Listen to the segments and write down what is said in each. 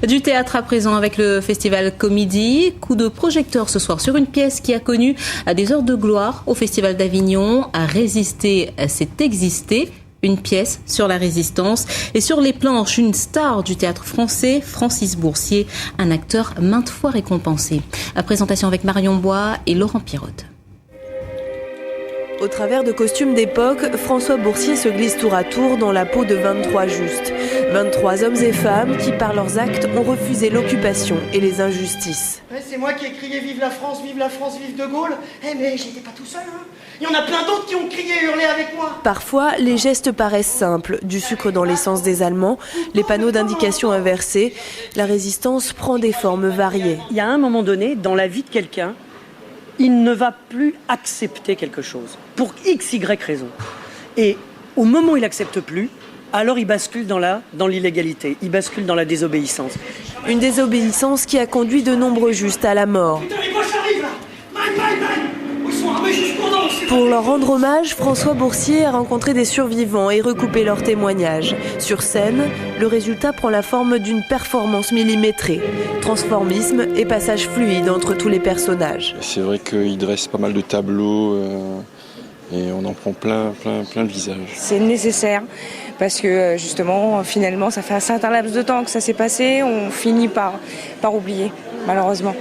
Du théâtre à présent avec le festival Comédie. Coup de projecteur ce soir sur une pièce qui a connu des heures de gloire au festival d'Avignon. À résister, c'est exister. Une pièce sur la résistance et sur les planches, une star du théâtre français, Francis Boursier, un acteur maintes fois récompensé. La présentation avec Marion Bois et Laurent Pirotte. Au travers de costumes d'époque, François Boursier se glisse tour à tour dans la peau de 23 justes. 23 hommes et femmes qui, par leurs actes, ont refusé l'occupation et les injustices. Ouais, c'est moi qui ai crié « Vive la France, vive De Gaulle !» mais j'étais pas tout seul, hein. Il y en a plein d'autres qui ont crié et hurlé avec moi. Parfois, les gestes paraissent simples. Du sucre dans l'essence des Allemands, les panneaux d'indication inversés. La résistance prend des formes variées. Il y a un moment donné, dans la vie de quelqu'un, il ne va plus accepter quelque chose, pour x, y raison. Et au moment où il n'accepte plus, alors il bascule dans l'illégalité, il bascule dans la désobéissance. Une désobéissance qui a conduit de nombreux justes à la mort. Putain, les Boches arrivent là. Ils sont armés jusqu'aux dents. Pour leur rendre hommage, François Boursier a rencontré des survivants et recoupé leurs témoignages. Sur scène, le résultat prend la forme d'une performance millimétrée. Transformisme et passage fluide entre tous les personnages. C'est vrai qu'il dresse pas mal de tableaux et on en prend plein le visage. C'est nécessaire parce que justement, finalement, ça fait un certain laps de temps que ça s'est passé. On finit par oublier, malheureusement.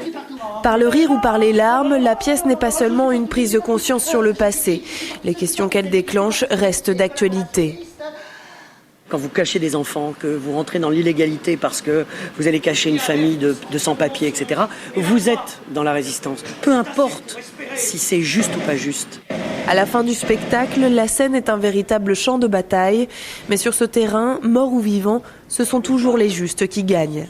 Par le rire ou par les larmes, la pièce n'est pas seulement une prise de conscience sur le passé. Les questions qu'elle déclenche restent d'actualité. Quand vous cachez des enfants, que vous rentrez dans l'illégalité parce que vous allez cacher une famille de sans-papiers, etc., vous êtes dans la résistance. Peu importe si c'est juste ou pas juste. À la fin du spectacle, la scène est un véritable champ de bataille. Mais sur ce terrain, mort ou vivant, ce sont toujours les justes qui gagnent.